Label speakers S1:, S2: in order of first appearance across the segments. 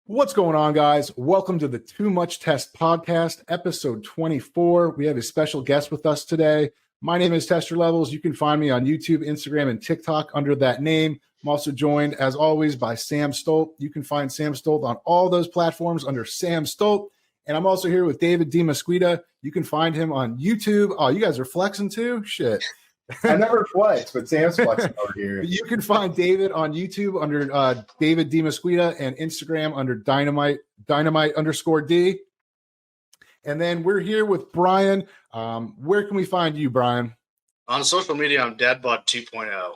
S1: What's going on, guys? Welcome to the Too Much Test podcast, episode 24. We have a special guest with us today. My name is Tester Levels. You can find me on YouTube, Instagram, and TikTok under that name. I'm also joined, as always, by Sam Stolt. You can find Sam Stolt on all those platforms under Sam Stolt. And I'm also here with David Demesquita. You can find him on YouTube. Oh, you guys are flexing too? Shit.
S2: I never flex, but Sam's flexing over here.
S1: You can find David on YouTube under David Demesquita and Instagram under dynamite_D. And then we're here with Brian. Where can we find you, Brian?
S3: On social media, I'm DadBod 2.0.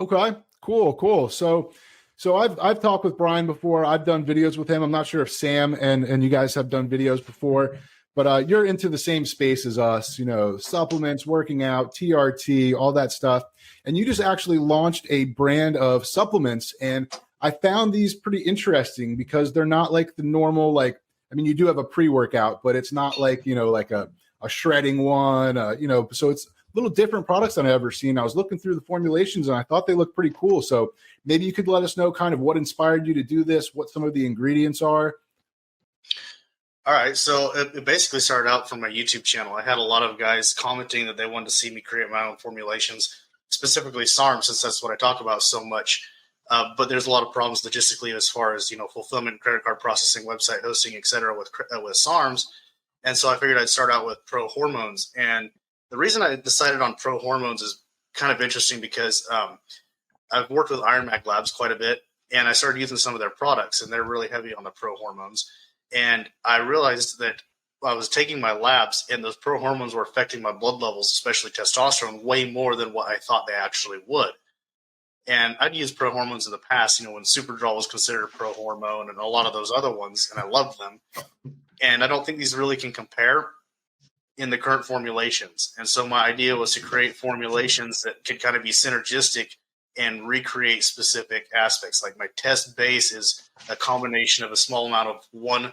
S1: Okay, cool. So I've talked with Brian before. I've done videos with him. I'm not sure if Sam and you guys have done videos before. But you're into the same space as us, supplements, working out, TRT, all that stuff. And you just actually launched a brand of supplements. And I found these pretty interesting because they're not like the normal, you do have a pre-workout, but it's not like, like a shredding one, so it's a little different products than I've ever seen. I was looking through the formulations and I thought they looked pretty cool. So maybe you could let us know kind of what inspired you to do this, what some of the ingredients are.
S3: All right, so it basically started out from my YouTube channel. I had a lot of guys commenting that they wanted to see me create my own formulations, specifically SARM, since that's what I talk about so much. But there's a lot of problems logistically as far as fulfillment, credit card processing, website hosting, etc. with SARMs. And so I figured I'd start out with Prohormones. And the reason I decided on Prohormones is kind of interesting because I've worked with Iron Mac Labs quite a bit, and I started using some of their products, and they're really heavy on the Prohormones. And I realized that I was taking my labs and those Prohormones were affecting my blood levels, especially testosterone, way more than what I thought they actually would. And I'd used Prohormones in the past, when Superdrol was considered a Prohormone and a lot of those other ones, and I loved them. And I don't think these really can compare in the current formulations. And so my idea was to create formulations that could kind of be synergistic and recreate specific aspects. Like my test base is a combination of a small amount of one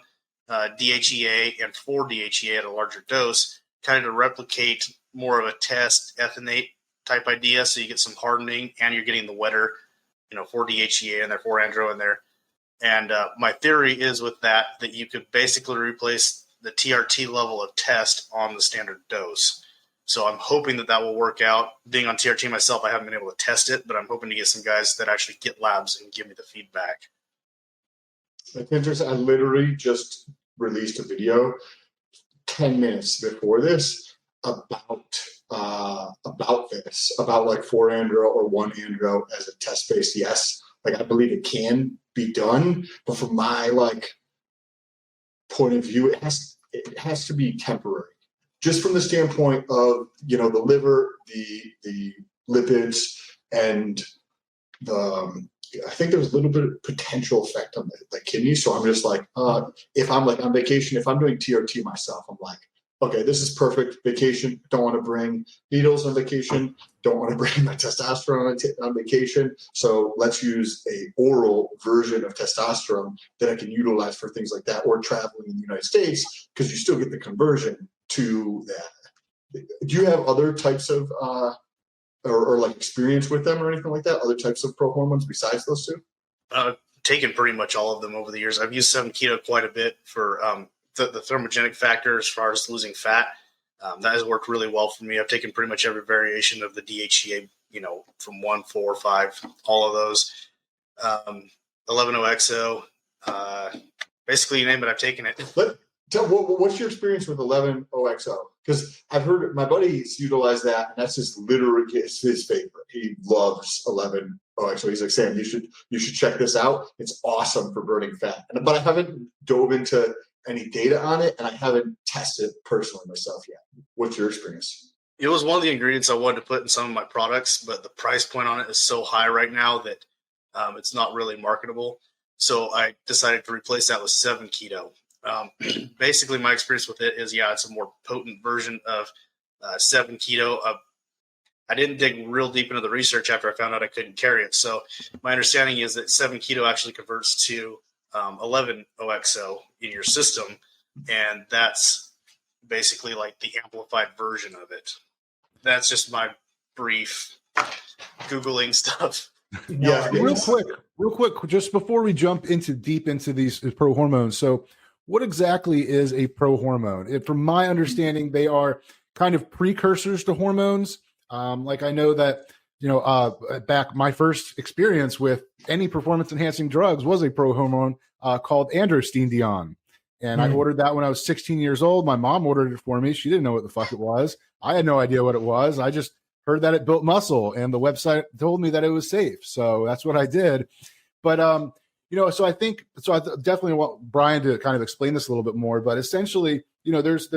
S3: DHEA and 4 DHEA at a larger dose, kind of to replicate more of a test ethanate type idea. So you get some hardening and you're getting the wetter, 4 DHEA in there, 4 andro in there. And my theory is with that you could basically replace the TRT level of test on the standard dose. So I'm hoping that will work out. Being on TRT myself, I haven't been able to test it, but I'm hoping to get some guys that actually get labs and give me the feedback.
S2: That's interesting. I literally just released a video 10 minutes before this about this, about like 4 andro or 1 andro as a test base. Yes, I believe it can be done, but from my point of view, it has to be temporary. Just from the standpoint of, the liver, the lipids, and I think there's a little bit of potential effect on the kidney. So I'm just if I'm on vacation, if I'm doing TRT myself, I'm like, okay, this is perfect. Vacation, don't want to bring needles on vacation, don't want to bring my testosterone on vacation. So let's use a oral version of testosterone that I can utilize for things like that, or traveling in the United States, because you still get the conversion to that. Do you have other types of or experience with them or anything like that? Other types of Prohormones besides those two?
S3: I've taken pretty much all of them over the years. I've used 7-keto quite a bit for the thermogenic factor as far as losing fat. That has worked really well for me. I've taken pretty much every variation of the DHEA, from 1, 4, 5, all of those. 11-OXO, basically you name it, I've taken it.
S2: What's your experience with 11-OXO? Because I've heard my buddies utilize that, and that's just literally his favorite. He loves 11-OXO. He's like, Sam, you should check this out. It's awesome for burning fat. But I haven't dove into any data on it, and I haven't tested it personally myself yet. What's your experience?
S3: It was one of the ingredients I wanted to put in some of my products, but the price point on it is so high right now that it's not really marketable. So I decided to replace that with 7-keto. Basically, my experience with it is, it's a more potent version of 7-keto. I didn't dig real deep into the research after I found out I couldn't carry it. So my understanding is that 7-keto actually converts to 11-OXO in your system, and that's basically like the amplified version of it. That's just my brief Googling stuff.
S2: Yes,
S1: Real quick, just before we jump deep into these pro hormones. So, what exactly is a pro hormone? From my understanding, they are kind of precursors to hormones. Like I know that back my first experience with any performance enhancing drugs was a pro hormone called Androstendione, and I ordered that when I was 16 years old. My mom ordered it for me. She didn't know what the fuck it was. I had no idea what it was. I just heard that it built muscle, and the website told me that it was safe. So that's what I did. But so I definitely want Brian to kind of explain this a little bit more. But essentially, there's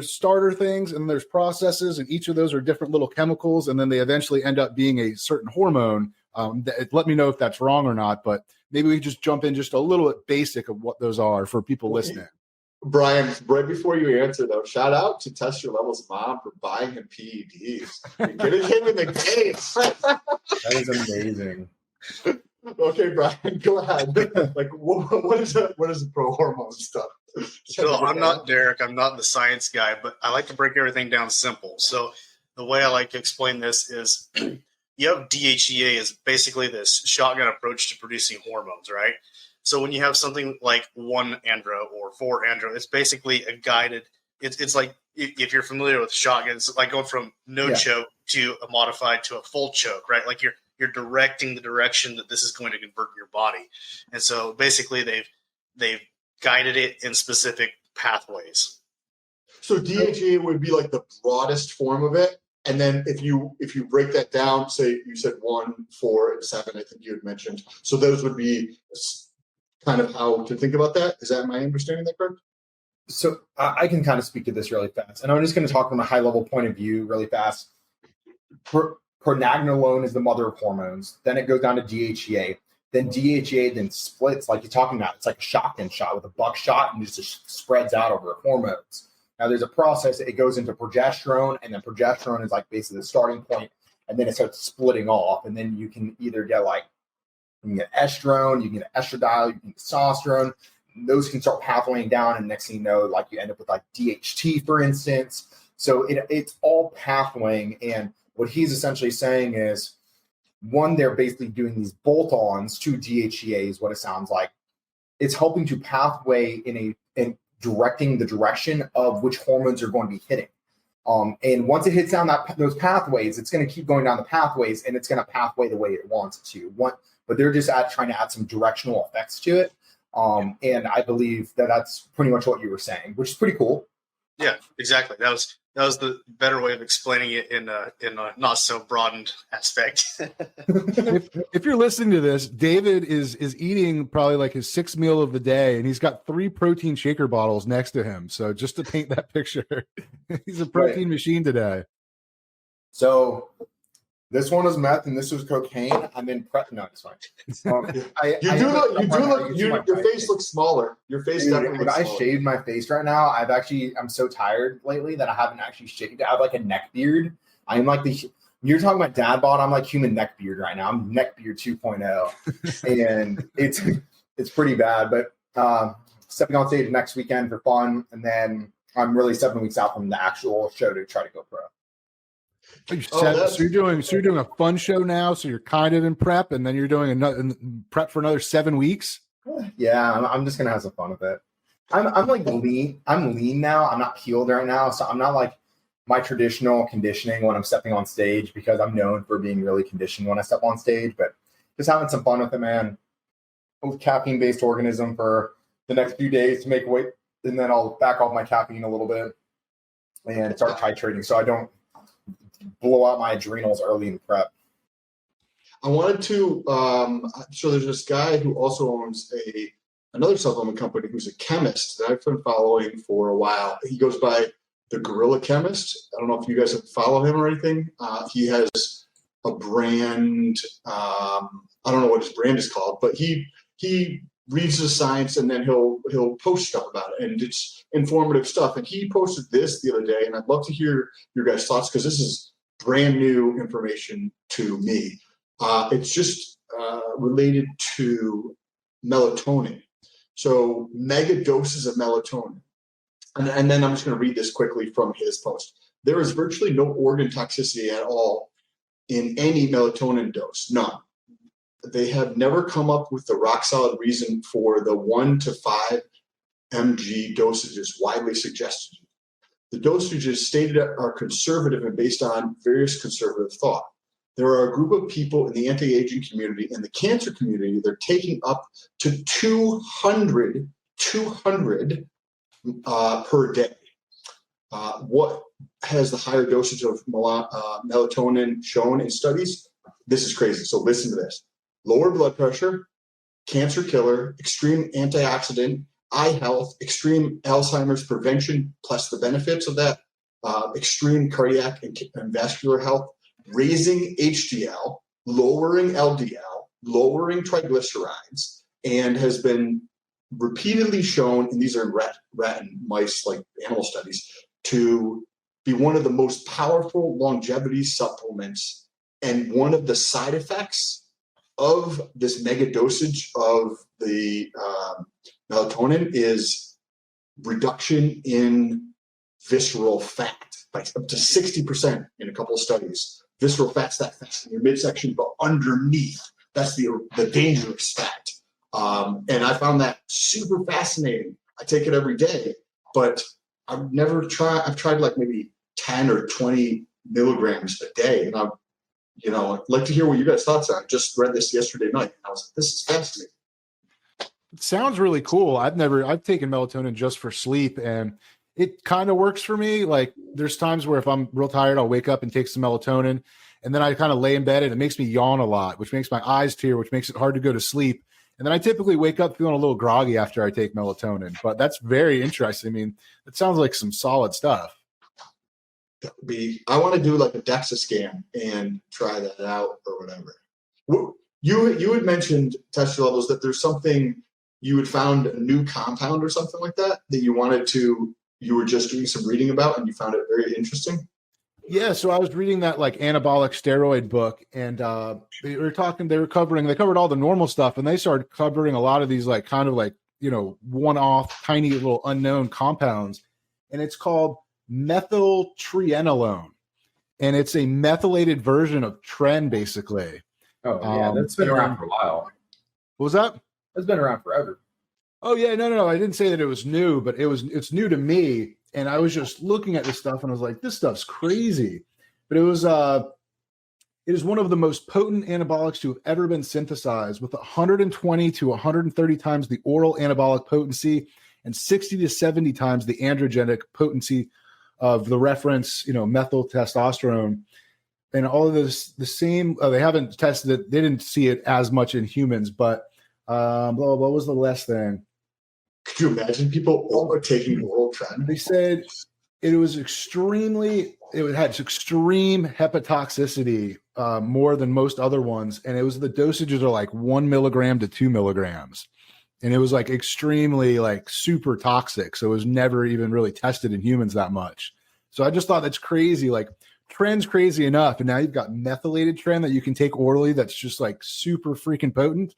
S1: starter things and there's processes, and each of those are different little chemicals, and then they eventually end up being a certain hormone. Let me know if that's wrong or not, but maybe we just jump in just a little bit basic of what those are for people listening.
S2: Brian, right before you answer though, shout out to Test Your Levels mom for buying him PEDs. Getting him in the case.
S4: That is amazing.
S2: Okay, Brian, go ahead. Like, what is the pro hormone stuff?
S3: So I'm not Derek. I'm not the science guy, but I like to break everything down simple. So the way I like to explain this is you have DHEA is basically this shotgun approach to producing hormones, right? So when you have something like 1 andro or 4 andro, it's basically a guided. It's like if you're familiar with shotguns, it's like going from no choke to a modified to a full choke, right? Like you're directing the direction that this is going to convert your body, and so basically they've guided it in specific pathways.
S2: So DHEA would be like the broadest form of it, and then if you break that down, say you said 1, 4, and 7, I think you had mentioned. So those would be kind of how to think about that. Is that my understanding that correct?
S4: So I can kind of speak to this really fast, and I'm just going to talk from a high level point of view really fast. Prohormone is the mother of hormones. Then it goes down to DHEA. Then DHEA then splits, like you're talking about. It's like a shotgun shot with a buckshot, and just spreads out over hormones. Now there's a process. It goes into progesterone, and then progesterone is like basically the starting point, and then it starts splitting off, and then you can either get you can get estrone, you can get estradiol, you can get testosterone. Those can start pathwaying down, and next thing you know, like you end up with like DHT, for instance. So it's all pathwaying, and what he's essentially saying is, one, they're basically doing these bolt-ons to DHEA is what it sounds like. It's helping to pathway in directing the direction of which hormones are going to be hitting. And once it hits down those pathways, it's going to keep going down the pathways, and it's going to pathway the way it wants it to. But they're just trying to add some directional effects to it. And I believe that's pretty much what you were saying, which is pretty cool.
S3: Yeah, exactly. That was the better way of explaining it in a not so broadened aspect.
S1: if you're listening to this, David is eating probably like his 6th meal of the day, and he's got 3 protein shaker bottles next to him. So just to paint that picture, he's a protein machine today.
S4: So this one is meth, and this was cocaine. I'm in prep. No, it's fine.
S2: Your face looks smaller. Your face definitely looks smaller.
S4: I shaved my face right now. I'm so tired lately that I haven't actually shaved. I have like a neck beard. I'm like you're talking about DadBod. I'm like human neck beard right now. I'm neck beard 2.0, and it's pretty bad. But stepping on stage next weekend for fun, and then I'm really 7 weeks out from the actual show to try to go pro.
S1: So you're doing a fun show now. So you're kind of in prep, and then you're doing another prep for another 7 weeks.
S4: Yeah, I'm just gonna have some fun with it. I'm like lean. I'm lean now. I'm not peeled right now, so I'm not like my traditional conditioning when I'm stepping on stage, because I'm known for being really conditioned when I step on stage. But just having some fun with it, man. With caffeine-based organism for the next few days to make weight, and then I'll back off my caffeine a little bit and start titrating, so I don't blow out my adrenals early in prep.
S2: I wanted to, so there's this guy who also owns another supplement company who's a chemist that I've been following for a while. He goes by the Gorilla Chemist. I don't know if you guys follow him or anything. He has a brand. I don't know what his brand is called, but he reads the science, and then he'll post stuff about it, and it's informative stuff. And he posted this the other day, and I'd love to hear your guys' thoughts, because this is brand new information to me. It's just related to melatonin. So mega doses of melatonin. And then I'm just going to read this quickly from his post. There is virtually no organ toxicity at all in any melatonin dose, none. they have never come up with the rock solid reason for the 1 to 5 mg dosages widely suggested. The dosages stated are conservative and based on various conservative thought. There are a group of people in the anti-aging community and the cancer community, they're taking up to 200 per day. What has the higher dosage of melatonin shown in studies? This is crazy. So listen to this. Lower blood pressure, cancer killer, extreme antioxidant, eye health, extreme Alzheimer's prevention, plus the benefits of that, extreme cardiac and vascular health, raising HDL, lowering LDL, lowering triglycerides, and has been repeatedly shown, and these are in rat and mice, like animal studies, to be one of the most powerful longevity supplements. And one of the side effects of this mega dosage of the melatonin is reduction in visceral fat by up to 60% in a couple of studies. Visceral fat's that fat in your midsection, but underneath, that's the dangerous fat. And I found that super fascinating. I take it every day, but I've tried like maybe 10 or 20 milligrams a day. And I'd like to hear what you guys' thoughts are. I just read this yesterday night. I was like, this is fascinating.
S1: It sounds really cool. I've taken melatonin just for sleep, and it kind of works for me. Like, there's times where if I'm real tired, I'll wake up and take some melatonin, and then I kind of lay in bed and it makes me yawn a lot, which makes my eyes tear, which makes it hard to go to sleep. And then I typically wake up feeling a little groggy after I take melatonin. But that's very interesting. I mean, it sounds like some solid stuff.
S2: I want to do like a DEXA scan and try that out or whatever. You had mentioned test levels that there's something you had found, a new compound or something like that you were just doing some reading about and you found it very interesting.
S1: Yeah, so I was reading that like anabolic steroid book, and they covered all the normal stuff, and they started covering a lot of these like kind of like, one-off tiny little unknown compounds, and it's called Methyltrienolone, and it's a methylated version of Tren, basically.
S4: Oh yeah, that's been around for a while.
S1: What was that?
S4: It's been around forever.
S1: Oh yeah, no. I didn't say that it was new, but it's new to me. And I was just looking at this stuff and I was like, this stuff's crazy. But it is one of the most potent anabolics to have ever been synthesized, with 120 to 130 times the oral anabolic potency and 60 to 70 times the androgenic potency of the reference, methyl testosterone. And all of this, the same, they haven't tested it. They didn't see it as much in humans, but what was the last thing?
S2: Could you imagine people taking oral Tren?
S1: They said it had extreme hepatotoxicity, more than most other ones. And the dosages are like 1 milligram to 2 milligrams. And it was like extremely like super toxic. So it was never even really tested in humans that much. So I just thought that's crazy. Like, Tren's crazy enough. And now you've got methylated Tren that you can take orally. That's just like super freaking potent.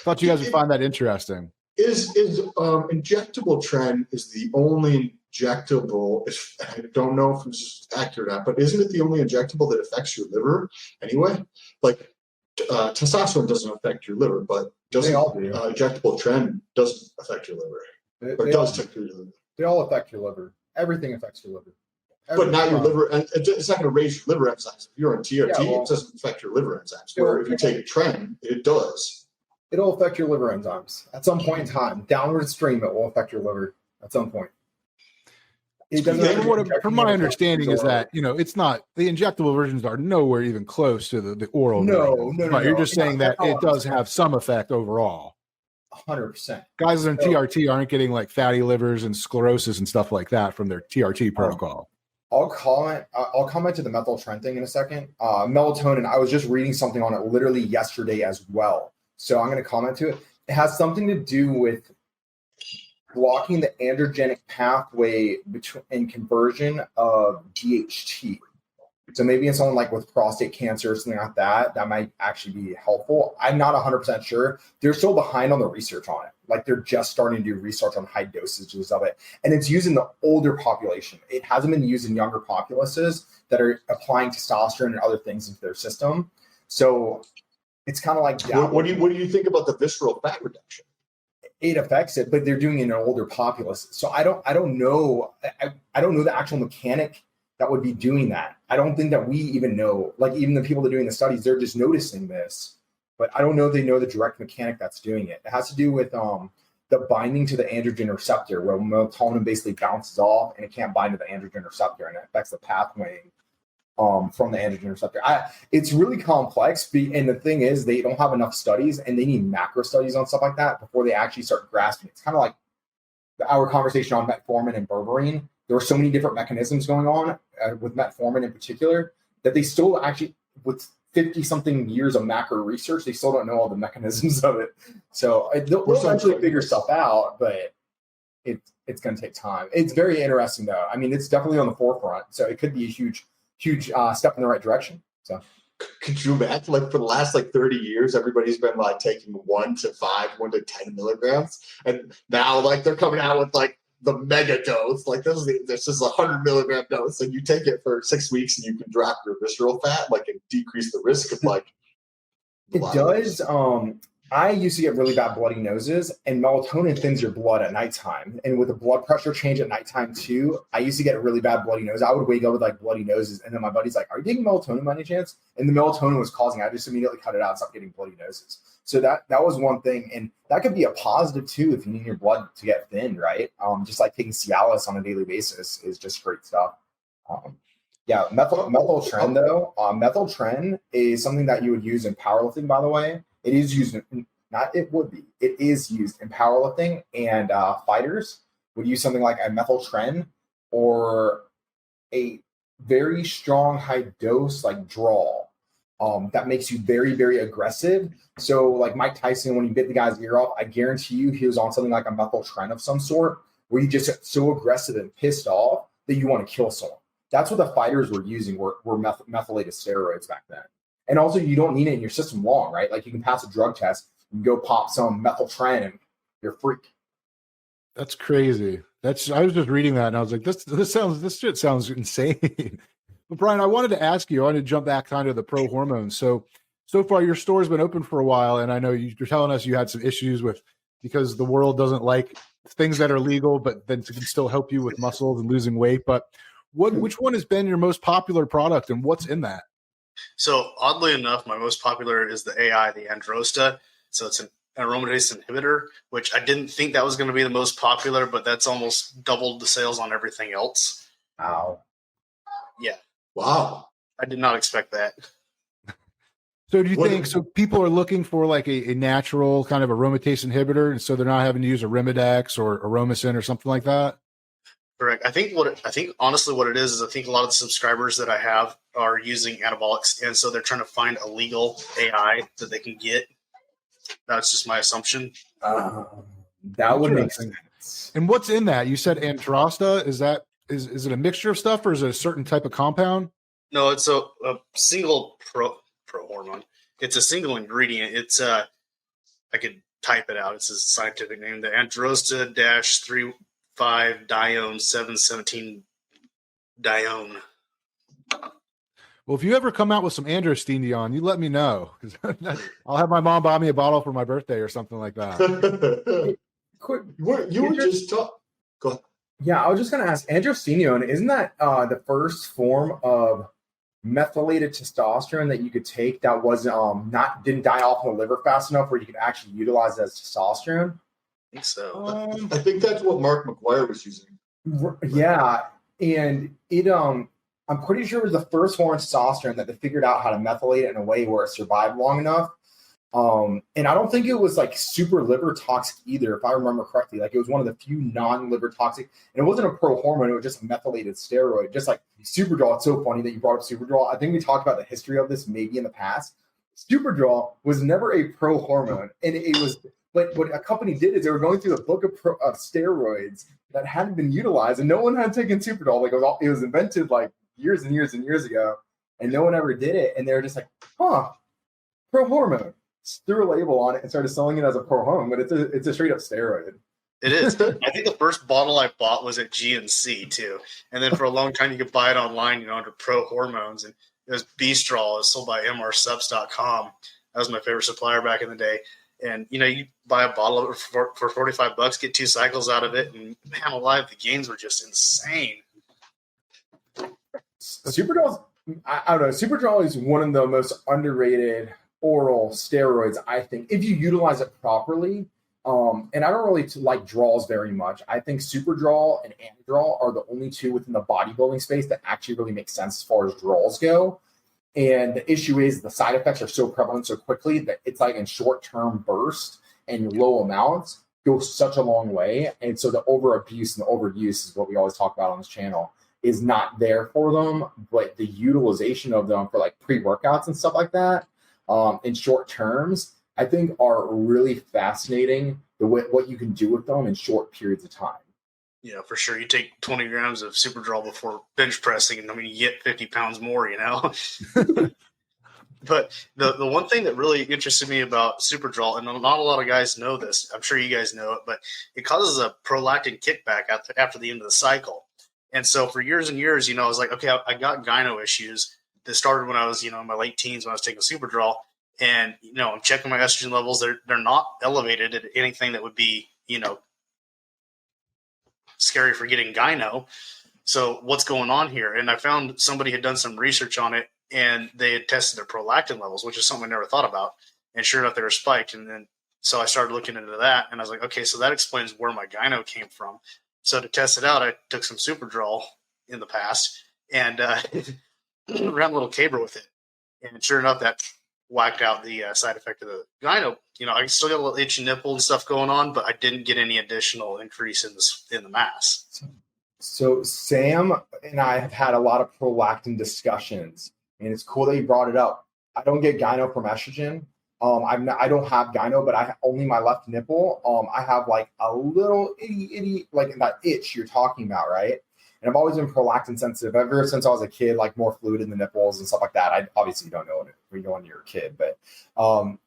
S1: Thought you guys would find that interesting.
S2: Is injectable Tren is the only injectable, I don't know if this is accurate or not, but isn't it the only injectable that affects your liver anyway? Like testosterone doesn't affect your liver, but injectable Tren doesn't affect your liver. Affect your liver.
S4: They all affect your liver. Everything affects your liver.
S2: But not your liver, and it's not going to raise your liver enzymes. If you're on TRT, it doesn't affect your liver enzymes. Where if you take Tren, it does.
S4: It'll affect your liver enzymes at some point in time. Downward stream, it will affect your liver at some point.
S1: From my understanding is that, it's not, the injectable versions are nowhere even close to the oral.
S4: No.
S1: You're just saying that it does have some effect overall.
S4: 100%.
S1: Guys on TRT aren't getting like fatty livers and sclerosis and stuff like that from their TRT protocol.
S4: I'll comment to the methyltrienolone thing in a second. Melatonin, I was just reading something on it literally yesterday as well. So I'm going to comment to it. It has something to do with blocking the androgenic pathway in conversion of DHT. So maybe in someone like with prostate cancer or something like that, that might actually be helpful. I'm not 100% sure. They're still behind on the research on it. Like, they're just starting to do research on high dosages of it. And it's used in the older population. It hasn't been used in younger populaces that are applying testosterone and other things into their system. So It's kind of like
S2: what do you think about the visceral fat reduction?
S4: It affects it, but they're doing it in an older populace. So I don't know. I don't know the actual mechanic that would be doing that. I don't think that we even know, like even the people that are doing the studies, they're just noticing this, but I don't know if they know the direct mechanic that's doing it. It has to do with the binding to the androgen receptor, where melatonin basically bounces off and it can't bind to the androgen receptor, and it affects the pathway from the androgen receptor. It's really complex, and the thing is, they don't have enough studies, and they need macro studies on stuff like that before they actually start grasping it. It's kind of like our conversation on metformin and berberine. There were so many different mechanisms going on with metformin in particular that they still actually, with 50-something years of macro research, they still don't know all the mechanisms of it. So they'll eventually figure stuff out, but it's going to take time. It's very interesting, though. I mean, it's definitely on the forefront, so it could be a huge step in the right direction. So
S2: could you imagine, like, for the last 30 years, everybody's been like taking 1 to 5, 1 to 10 milligrams, and now they're coming out with the mega dose. Like this is 100 milligram dose, and you take it for 6 weeks, and you can drop your visceral fat, and decrease the risk of
S4: it does. I used to get really bad bloody noses, and melatonin thins your blood at nighttime. And with the blood pressure change at nighttime too, I used to get a really bad bloody nose. I would wake up with bloody noses, and then my buddy's like, "Are you taking melatonin by any chance?" And the melatonin was causing. I just immediately cut it out and stopped getting bloody noses. So that was one thing, and that could be a positive too if you need your blood to get thinned, right? Just like taking Cialis on a daily basis is just great stuff. Methyltrienolone though. Methyltrienolone is something that you would use in powerlifting, by the way. It is used it is used in powerlifting, and fighters would use something like a Tr3n or a very strong high dose draw that makes you very, very aggressive. So like Mike Tyson, when he bit the guy's ear off, I guarantee you he was on something like a Tr3n of some sort, where you just get so aggressive and pissed off that you want to kill someone. That's what the fighters were using were methylated steroids back then. And also, you don't need it in your system long, right? Like, you can pass a drug test and go pop some Tr3n and you're a freak.
S1: That's crazy. I was just reading that and I was like, this shit sounds insane. But Brian, I wanted to ask you, I wanted to jump back kind of the ProHormones. So far your store's been open for a while, and I know you're telling us you had some issues because the world doesn't like things that are legal, but then can still help you with muscles and losing weight. But which one has been your most popular product, and what's in that?
S3: So oddly enough, my most popular is the AI, the Androsta. So it's an aromatase inhibitor, which I didn't think that was going to be the most popular, but that's almost doubled the sales on everything else.
S4: Wow.
S3: Yeah.
S2: Wow.
S3: I did not expect that.
S1: So do you think people are looking for a natural kind of aromatase inhibitor, and so they're not having to use a Arimidex or Aromacin or something like that?
S3: Correct. I think honestly what it is I think a lot of the subscribers that I have are using anabolics, and so they're trying to find a legal AI that they can get. That's just my assumption.
S4: That would make sense.
S1: And what's in that? You said Androsta. Is it a mixture of stuff, or is it a certain type of compound?
S3: No, it's a single prohormone. It's a single ingredient. It's I could type it out. It's a scientific name. The Androsta-3 5-dione 717 dione.
S1: Well, if you ever come out with some Androstendione, you let me know, because I'll have my mom buy me a bottle for my birthday or something like that.
S2: You were just talking. Go ahead.
S4: Yeah, I was just going to ask, Androstendione, isn't that the first form of methylated testosterone that you could take that wasn't didn't die off in the liver fast enough where you could actually utilize it as testosterone?
S3: I think so.
S2: I think that's what Mark McGuire was using.
S4: Yeah, and it I'm pretty sure it was the first form of testosterone that they figured out how to methylate it in a way where it survived long enough. And I don't think it was super liver toxic either, if I remember correctly. It was one of the few non-liver toxic, and it wasn't a prohormone, it was just a methylated steroid, just like Superdrol. It's so funny that you brought up Superdrol. I think we talked about the history of this maybe in the past. Superdrol was never a prohormone, and it was, but what a company did is they were going through the book of steroids that hadn't been utilized, and no one had taken Superdrol. It was invented years and years and years ago, and no one ever did it, and they were just prohormone. Threw a label on it and started selling it as a prohormone, but it's a straight up steroid.
S3: It is. I think the first bottle I bought was at GNC too, and then for a long time you could buy it online, under ProHormones, and it was Bestrol. It was sold by mrsubs.com. That was my favorite supplier back in the day. And, you know, you buy a bottle of it for $45, get 2 cycles out of it, and man alive, the gains were just insane.
S4: Superdrol, I don't know. Superdrol is one of the most underrated oral steroids, I think, if you utilize it properly. And I don't really like draws very much. I think Superdrol and Anadrol are the only two within the bodybuilding space that actually really make sense as far as draws go. And the issue is the side effects are so prevalent so quickly that it's like in short-term bursts and low amounts go such a long way. And so the over-abuse and the overuse is what we always talk about on this channel is not there for them, but the utilization of them for like pre-workouts and stuff like that in short terms, I think are really fascinating the way, what you can do with them in short periods of time.
S3: Yeah, for sure. You take 20 grams of Superdrol before bench pressing, and I mean, you get 50 pounds more, you know? But the one thing that really interested me about Superdrol, and not a lot of guys know this, I'm sure you guys know it, but it causes a prolactin kickback after the end of the cycle. And so for years and years, you know, I was like, okay, I got gyno issues that started when I was, you know, in my late teens when I was taking Superdrol. And, you know, I'm checking my estrogen levels. They're not elevated at anything that would be, you know, scary for getting gyno. So what's going on here? And I found somebody had done some research on it, and they had tested their prolactin levels, which is something I never thought about. And sure enough, they were spiked. And then so I started looking into that, and I was like, okay, so that explains where my gyno came from. So to test it out, I took some Superdrol in the past and ran a little caber with it. And sure enough, that whacked out the side effect of the gyno. You know, I still got a little itchy nipple and stuff going on, but I didn't get any additional increase in the mass.
S4: So Sam and I have had a lot of prolactin discussions, and it's cool that you brought it up. I don't get gyno from estrogen. I don't have gyno, but I only my left nipple. I have like a little itty like that itch you're talking about, right? And I've always been prolactin sensitive ever since I was a kid, like more fluid in the nipples and stuff like that. I obviously don't know it when you're a kid, but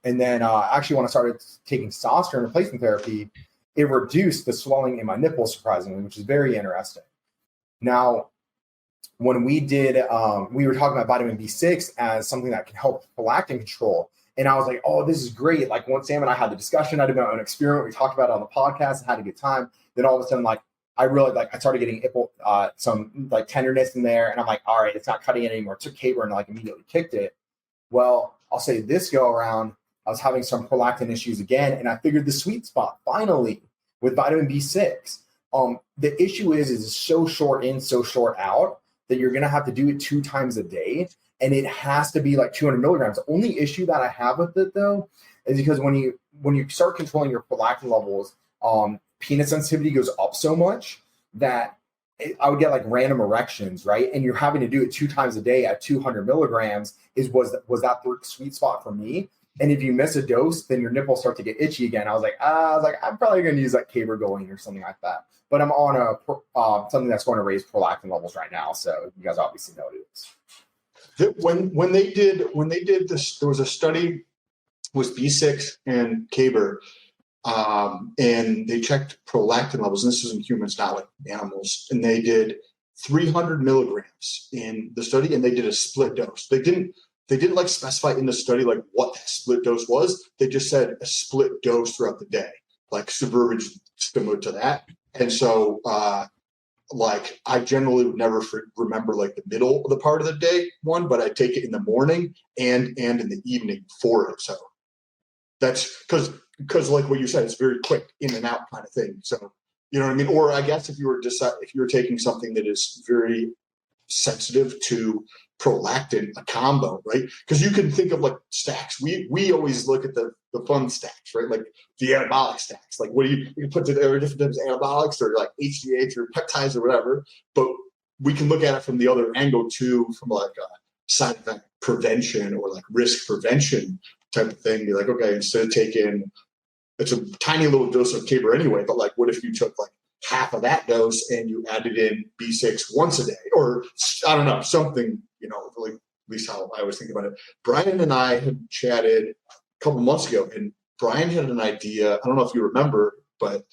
S4: and then actually when I started taking testosterone replacement therapy, it reduced the swelling in my nipples surprisingly, which is very interesting. Now, when we did, we were talking about vitamin B6 as something that can help prolactin control. And I was like, oh, this is great. Like once Sam and I had the discussion, I did my own experiment. We talked about it on the podcast and had a good time. Then all of a sudden, like, I really I started getting some like tenderness in there. And I'm like, all right, it's not cutting it anymore. Took caber and like immediately kicked it. Well, I'll say this go around, I was having some prolactin issues again. And I figured the sweet spot finally with vitamin B6. The issue is it's so short in, so short out that you're going to have to do it 2 times a day. And it has to be like 200 milligrams. The only issue that I have with it though, is because when you start controlling your prolactin levels, penis sensitivity goes up so much that I would get like random erections, right? And you're having to do it 2 times a day at 200 milligrams was that the sweet spot for me. And if you miss a dose, then your nipples start to get itchy again. I was like, I'm probably going to use like caber going or something like that. But I'm on something that's going to raise prolactin levels right now. So you guys obviously know what it is.
S2: When they did this, there was a study with B6 and caber, and they checked prolactin levels. And this is in humans, not like animals. And they did 300 milligrams in the study, and they did a split dose. They didn't like specify in the study like what that split dose was. They just said a split dose throughout the day, like verbiage similar to that. And so, like I generally would never remember like the middle of the part of the day one, but I take it in the morning and in the evening for it. So that's because like what you said, it's very quick in and out kind of thing. So you know what I mean? Or I guess if you were taking something that is very sensitive to prolactin, a combo, right? Because you can think of like stacks. We always look at the fun stacks, right? Like the anabolic stacks. Like what you can put together different types of anabolics or like HGH or peptides or whatever. But we can look at it from the other angle too, from like a side effect prevention or like risk prevention type of thing. Be like, okay, instead of taking, it's a tiny little dose of caber anyway, but like what if you took like half of that dose and you added in B6 once a day, or I don't know, something, you know, like at least how I always think about it. Brian and I had chatted a couple months ago, and Brian had an idea. I don't know if you remember, but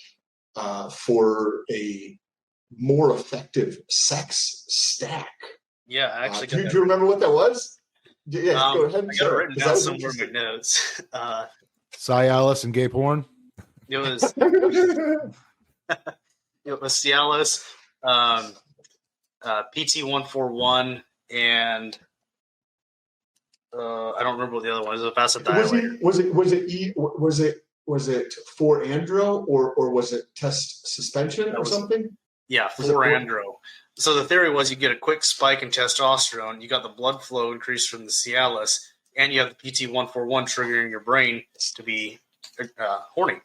S2: for a more effective sex stack.
S3: Yeah, I actually.
S2: Do you remember what that was? Yeah, go ahead.
S3: I got it written down somewhere in my notes.
S1: Cialis and gay porn.
S3: It was Cialis, PT141, and I don't remember what the other one is. A vasodilator.
S2: Was it for andro or was it test suspension or something?
S3: Yeah, for andro. So the theory was you get a quick spike in testosterone, you got the blood flow increase from the Cialis, and you have the PT141 triggering your brain to be horny.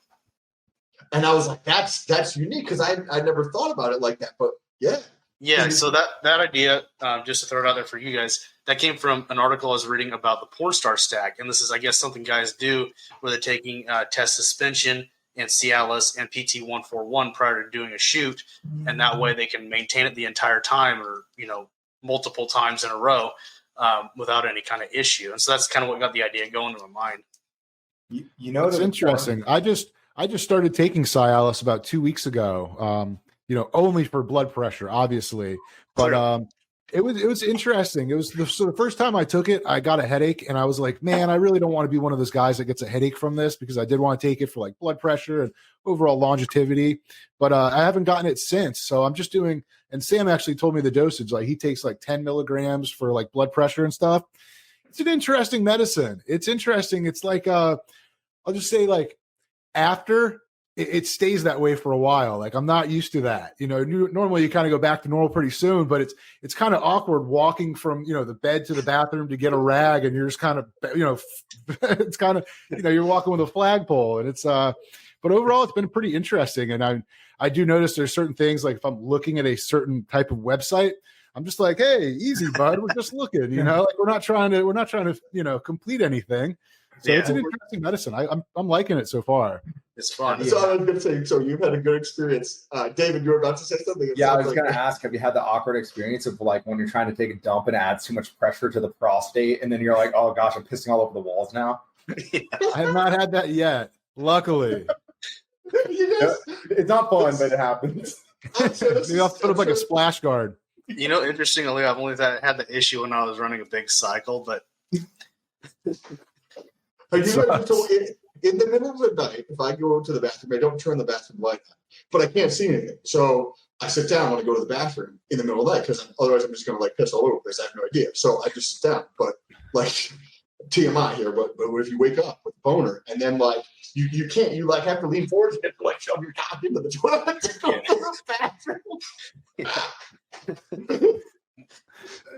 S2: And I was like, that's unique because I never thought about it like that. But yeah.
S3: Yeah, so that idea, just to throw it out there for you guys, that came from an article I was reading about the porn star stack. And this is, I guess, something guys do where they're taking test suspension and Cialis and PT141 prior to doing a shoot. And that way they can maintain it the entire time or, multiple times in a row without any kind of issue. And so that's kind of what got the idea going in my mind.
S1: It's interesting. I just started taking Cialis about 2 weeks ago. Only for blood pressure, obviously. But it was interesting. It was the first time I took it, I got a headache, and I was like, man, I really don't want to be one of those guys that gets a headache from this because I did want to take it for like blood pressure and overall longevity. But I haven't gotten it since. So I'm just doing, and Sam actually told me the dosage. Like he takes like 10 milligrams for like blood pressure and stuff. It's an interesting medicine. It's interesting. It's like, I'll just say like after it stays that way for a while. Like I'm not used to that. Normally you kind of go back to normal pretty soon, but it's kind of awkward walking from, the bed to the bathroom to get a rag. And you're just kind of, it's kind of, you're walking with a flagpole and it's, but overall it's been pretty interesting. And I do notice there's certain things, like if I'm looking at a certain type of website, I'm just like, hey, easy, bud. We're just looking, like we're not trying to, complete anything. So it's an interesting medicine. I'm liking it so far.
S3: It's fun.
S2: So I was going to say, so you've had a good experience. David, you were about to say something.
S4: Yeah, I was going to ask, have you had the awkward experience of like when you're trying to take a dump and it adds too much pressure to the prostate and then you're like, oh gosh, I'm pissing all over the walls now?
S1: I have not had that yet, luckily.
S4: It's not fun, but it happens.
S1: Maybe I'll put up like a splash guard.
S3: Interestingly, I've only had the issue when I was running a big cycle, but...
S2: In the middle of the night, if I go to the bathroom, I don't turn the bathroom light on, but I can't see anything. So I sit down when I go to the bathroom in the middle of the night because otherwise I'm just going to like piss all over the place. I have no idea. So I just sit down. But like TMI here, but if you wake up with a boner and then like you can't, you like have to lean forward and like shove your cock into the toilet to go to the bathroom.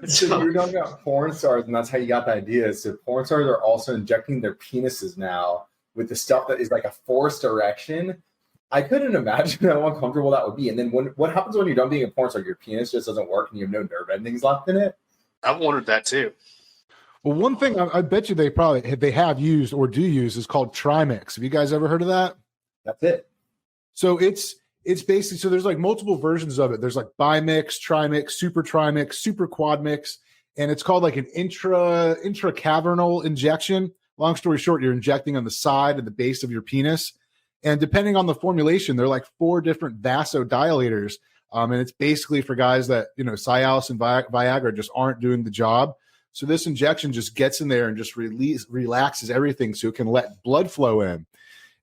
S4: So you're talking about porn stars, and that's how you got the idea. So porn stars are also injecting their penises now with the stuff that is like a forced erection. I couldn't imagine how uncomfortable that would be. And then what happens when you're done being a porn star? Your penis just doesn't work and you have no nerve endings left in it?
S3: I've wondered that too.
S1: Well, one thing I bet you they have used or do use is called Trimix. Have you guys ever heard of that?
S4: That's it.
S1: So it's basically, so there's like multiple versions of it. There's like Bimix, Trimix, Super Quad Mix, and it's called like an intracavernal injection. Long story short, you're injecting on the side and the base of your penis. And depending on the formulation, they're like 4 different vasodilators. And it's basically for guys that, Cialis and Viagra just aren't doing the job. So this injection just gets in there and just relaxes everything so it can let blood flow in.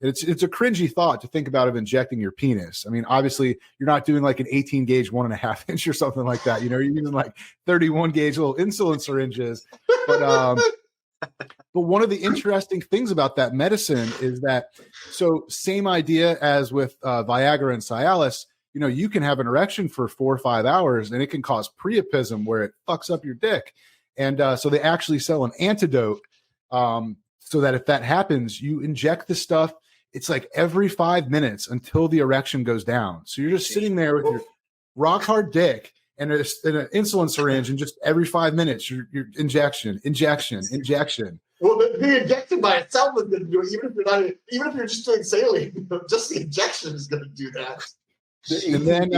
S1: It's a cringy thought to think about of injecting your penis. I mean, obviously, you're not doing like an 18 gauge 1.5 inch or something like that. You're using like 31 gauge little insulin syringes. But one of the interesting things about that medicine is that, so same idea as with Viagra and Cialis, you can have an erection for 4 or 5 hours and it can cause priapism where it fucks up your dick. And so they actually sell an antidote so that if that happens, you inject the stuff. It's like every 5 minutes until the erection goes down. So you're just sitting there with your rock hard dick and an insulin syringe, and just every 5 minutes, your injection.
S2: Well, the injection by itself is going to do it, even if you're just doing saline. Just the injection is going to do that.
S1: And then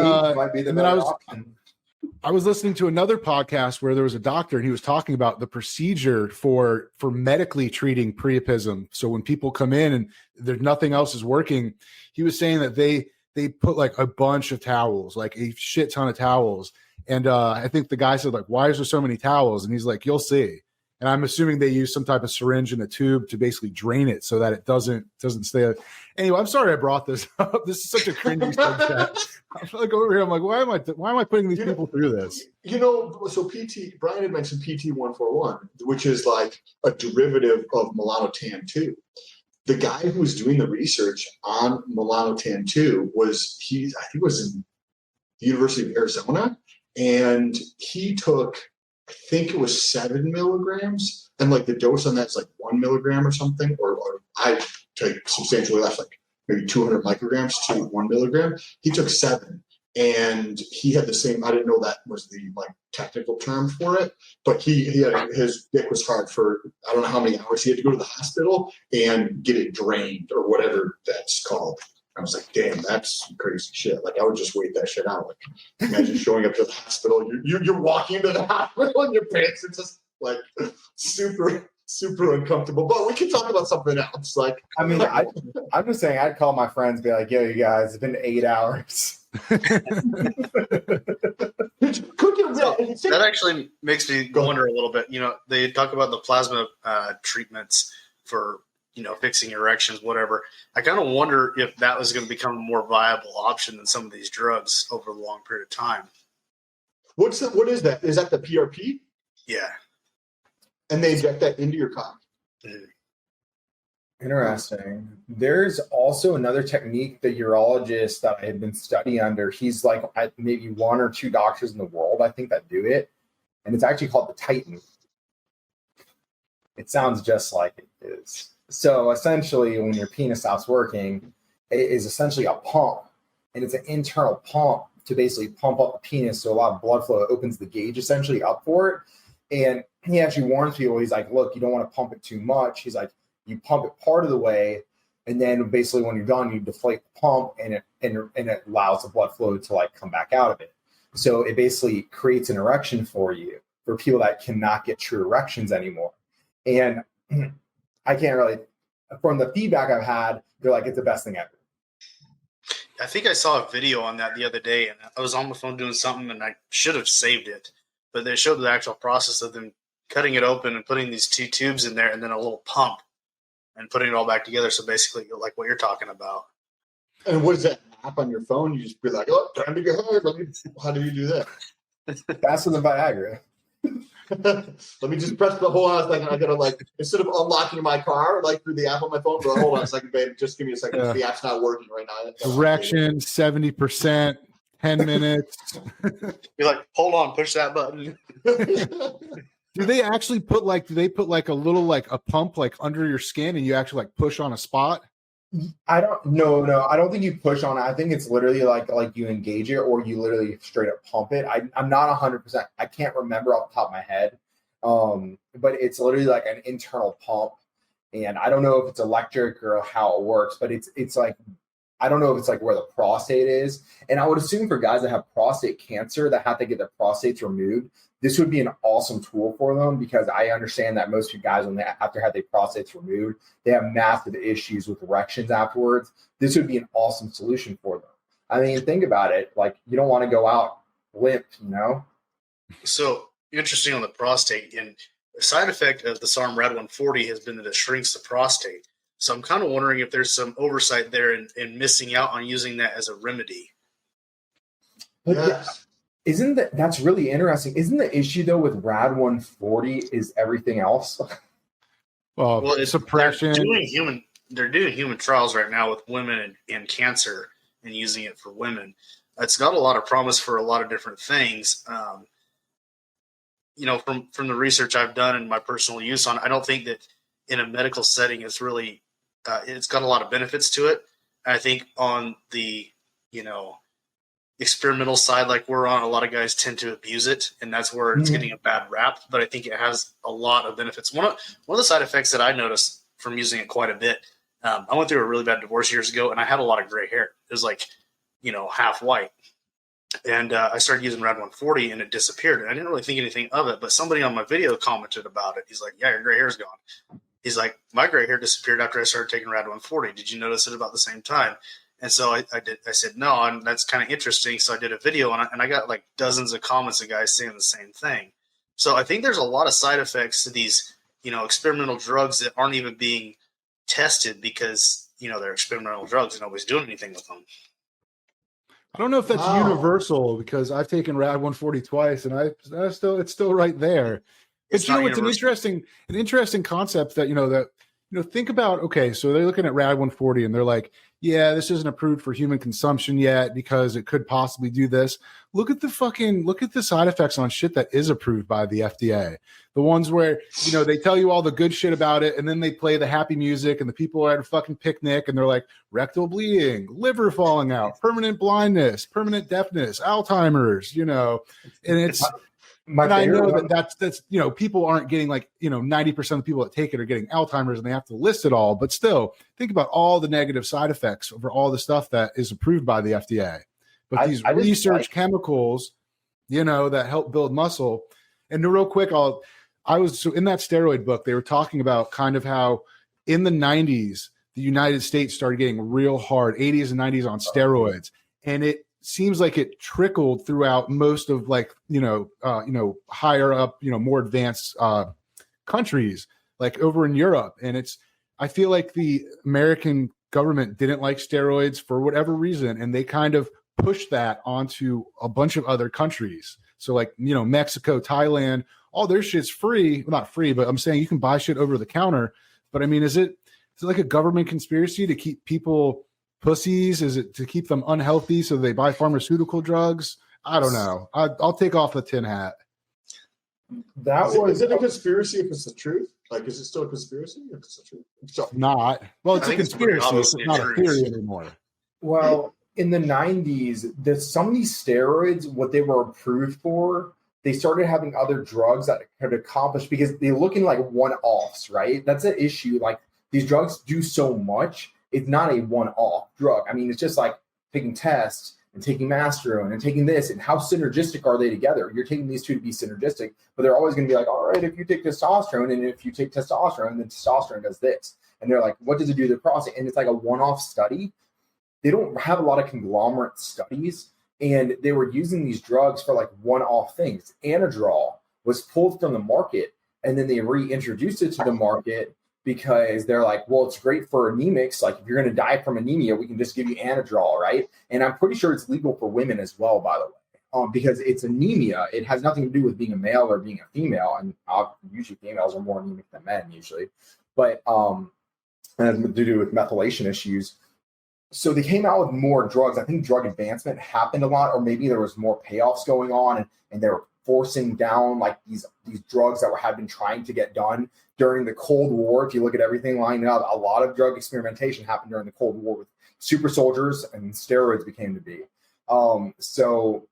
S1: I was listening to another podcast where there was a doctor and he was talking about the procedure for medically treating priapism. So when people come in and there's nothing else is working, he was saying that they put like a bunch of towels, like a shit ton of towels. And I think the guy said, like, why is there so many towels? And he's like, you'll see. And I'm assuming they use some type of syringe and a tube to basically drain it so that it doesn't stay. Anyway, I'm sorry I brought this up. This is such a cringy subject. I'm like over here. I'm like, why am I putting these people through this?
S2: So Brian had mentioned PT141, which is like a derivative of Melatonin 2. The guy who was doing the research on Melatonin 2 was I think it was in the University of Arizona, and he took, I think it was 7 milligrams, and like the dose on that's like 1 milligram or something, or I take substantially less, like maybe 200 micrograms to 1 milligram. He took 7, and he had the same. I didn't know that was the like technical term for it, but he had his dick was hard for I don't know how many hours. He had to go to the hospital and get it drained or whatever that's called. I was like, damn, that's some crazy shit. Like, I would just wait that shit out. Like, imagine showing up to the hospital. You're walking into the hospital and your pants are just like super, super uncomfortable. But we can talk about something else. Like,
S4: I mean, I'm just saying, I'd call my friends, be like, yo, you guys, it's been 8 hours.
S3: That actually makes me wonder a little bit. You know, they talk about the plasma treatments for, you know, fixing erections, whatever. I kind of wonder if that was going to become a more viable option than some of these drugs over a long period of time.
S2: What is that? Is that the PRP?
S3: Yeah.
S2: And they inject that into your cock?
S3: Mm.
S4: Interesting. There's also another technique the urologist that I had been studying under. He's like maybe 1 or 2 doctors in the world, I think, that do it. And it's actually called the Tr3n. It sounds just like it is. So essentially, when your penis stops working, it is essentially a pump. And it's an internal pump to basically pump up the penis so a lot of blood flow opens the gauge essentially up for it. And he actually warns people, he's like, look, you don't want to pump it too much. He's like, you pump it part of the way, and then basically when you're done, you deflate the pump, and it allows the blood flow to like come back out of it. So it basically creates an erection for you for people that cannot get true erections anymore. And I can't really, from the feedback I've had, they're like, it's the best thing ever.
S3: I think I saw a video on that the other day, and I was on my phone doing something, and I should have saved it, but they showed the actual process of them cutting it open and putting these 2 tubes in there, and then a little pump, and putting it all back together. So basically, like what you're talking about.
S2: And what is that app on your phone? You just be like, oh, time to go hard. How do you do that?
S4: Faster than Viagra.
S2: Let me just press the hold on a second. I gotta like instead of unlocking my car like through the app on my phone, but hold on a second, babe. Just give me a second.
S1: Yeah.
S2: The app's not working right now.
S1: Erection 70%, 10 minutes.
S3: You're like, hold on, push that button.
S1: Do they actually put like a little like a pump like under your skin and you actually like push on a spot?
S4: I don't think you push on it. I think it's literally like you engage it or you literally straight up pump it. I'm not 100%. I can't remember off the top of my head. But it's literally like an internal pump. And I don't know if it's electric or how it works, but it's like, I don't know if it's like where the prostate is. And I would assume for guys that have prostate cancer that have to get their prostates removed, this would be an awesome tool for them, because I understand that most of you guys, when they after have their prostates removed, they have massive issues with erections afterwards. This would be an awesome solution for them. I mean, think about it. Like, you don't want to go out limp, you know? So
S3: interesting on the prostate. And the side effect of the SARM Rad 140 has been that it shrinks the prostate. So I'm kind of wondering if there's some oversight there in missing out on using that as a remedy.
S4: But
S2: yes.
S4: That's really interesting. Isn't the issue though with Rad 140 is everything else?
S1: Well, it's suppression.
S3: They're doing human trials right now with women and cancer and using it for women. It's got a lot of promise for a lot of different things. You know, from the research I've done and my personal use on it, I don't think that in a medical setting it's really it's got a lot of benefits to it. I think on the, you know, experimental side like we're on, a lot of guys tend to abuse it, and that's where it's getting a bad rap. But I think it has a lot of benefits. One of the side effects that I noticed from using it quite a bit, I went through a really bad divorce years ago, and I had a lot of gray hair. It was like, you know, half white. And I started using Rad 140, and it disappeared. And I didn't really think anything of it, but somebody on my video commented about it. He's like, yeah, your gray hair's gone. He's like, my gray hair disappeared after I started taking Rad 140. Did you notice it about the same time? And so I did. I said, no, and that's kind of interesting. So I did a video, and I got like dozens of comments of guys saying the same thing. So I think there's a lot of side effects to these, experimental drugs that aren't even being tested because, they're experimental drugs and nobody's doing anything with them.
S1: I don't know if that's
S2: Wow.
S1: universal because I've taken Rad 140 twice and it's still right there. But
S3: It's not
S1: it's an interesting concept that think about, okay, so they're looking at Rad 140 and they're like, yeah, this isn't approved for human consumption yet because it could possibly do this. Look at the side effects on shit that is approved by the FDA. The ones where, they tell you all the good shit about it and then they play the happy music and the people are at a fucking picnic and they're like rectal bleeding, liver falling out, permanent blindness, permanent deafness, Alzheimer's, and it's, and I know that's people aren't getting 90% of the people that take it are getting Alzheimer's and they have to list it all. But still, think about all the negative side effects over all the stuff that is approved by the FDA. But these research chemicals, that help build muscle. And real quick, so in that steroid book, they were talking about kind of how in the 90s, the United States started getting real hard, 80s and 90s on steroids. And it seems like it trickled throughout most of higher up, more advanced countries, like over in Europe. And I feel like the American government didn't like steroids for whatever reason. And they kind of pushed that onto a bunch of other countries. So Mexico, Thailand, all their shit's free. Well, not free, but I'm saying you can buy shit over the counter. But I mean, is it like a government conspiracy to keep people pussies? Is it to keep them unhealthy so they buy pharmaceutical drugs? I don't know. I'll take off the tin hat.
S2: Is it a conspiracy if it's the truth? Like, is it still a conspiracy if it's the truth?
S1: Not. Well, it's a conspiracy. It's not a theory anymore.
S4: Well, in the 90s, some of these steroids, what they were approved for, they started having other drugs that could accomplish because they're looking like one-offs, right? That's an issue. Like, these drugs do so much. It's not a one-off drug. I mean, it's just like taking tests and taking Masterone and taking this, and how synergistic are they together? You're taking these two to be synergistic, but they're always going to be like, all right, if you take testosterone and if you take testosterone, then testosterone does this. And they're like, what does it do to the prostate? And it's like a one-off study. They don't have a lot of conglomerate studies, and they were using these drugs for like one-off things. Anadrol was pulled from the market, and then they reintroduced it to the market because they're like, well, it's great for anemics. Like, if you're going to die from anemia, we can just give you Anadrol, right? And I'm pretty sure it's legal for women as well, by the way, because it's anemia. It has nothing to do with being a male or being a female. And usually females are more anemic than men usually. But it has to do with methylation issues. So they came out with more drugs. I think drug advancement happened a lot, or maybe there was more payoffs going on, and they were forcing down like these drugs that had been trying to get done during the Cold War. If you look at everything lined up, a lot of drug experimentation happened during the Cold War with super soldiers, and steroids became to be. So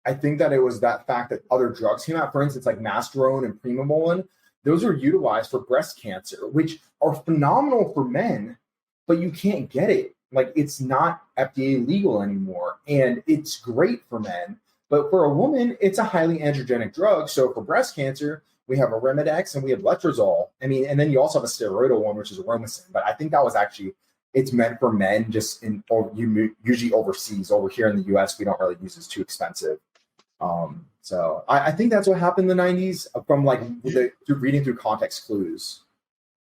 S4: I think that it was that fact that other drugs came out, for instance, like Masterone and Prohormone. Those are utilized for breast cancer, which are phenomenal for men, but you can't get it. Like, it's not FDA legal anymore, and it's great for men. But for a woman, it's a highly androgenic drug. So for breast cancer, we have Arimidex and we have Letrozole. I mean, and then you also have a steroidal one, which is Aromacin. But I think that was actually, it's meant for men just usually overseas. Over here in the US, we don't really use it. It's too expensive. So I think that's what happened in the 90s from reading through context clues.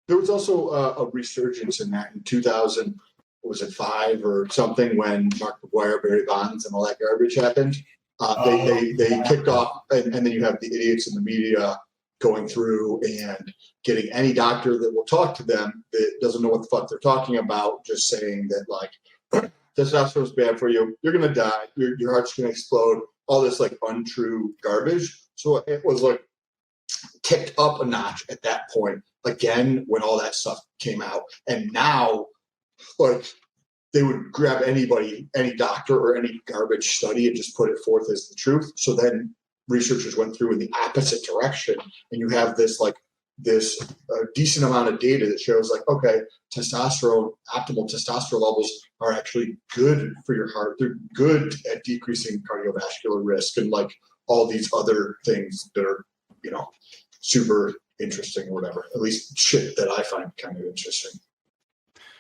S2: There was also a resurgence in that in 2000, was it 5 or something, when Mark McGuire, Barry Bonds, and all that garbage happened. They kicked off, and then you have the idiots in the media going through and getting any doctor that will talk to them that doesn't know what the fuck they're talking about, just saying that, like, testosterone's bad for you, you're going to die, your heart's going to explode, all this, like, untrue garbage. So it was, like, kicked up a notch at that point, again, when all that stuff came out. And now, like, they would grab anybody, any doctor or any garbage study, and just put it forth as the truth. So then researchers went through in the opposite direction, and you have this decent amount of data that shows, like, okay, optimal testosterone levels are actually good for your heart. They're good at decreasing cardiovascular risk and, like, all these other things that are, super interesting or whatever. At least shit that I find kind of interesting.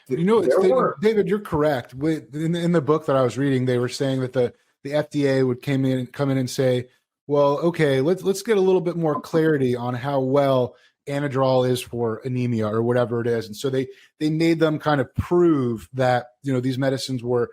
S1: David, you're correct. In the book that I was reading, they were saying that the FDA would come in and say, well, okay, let's get a little bit more clarity on how well anadrol is for anemia or whatever it is. And so they made them kind of prove that, these medicines were,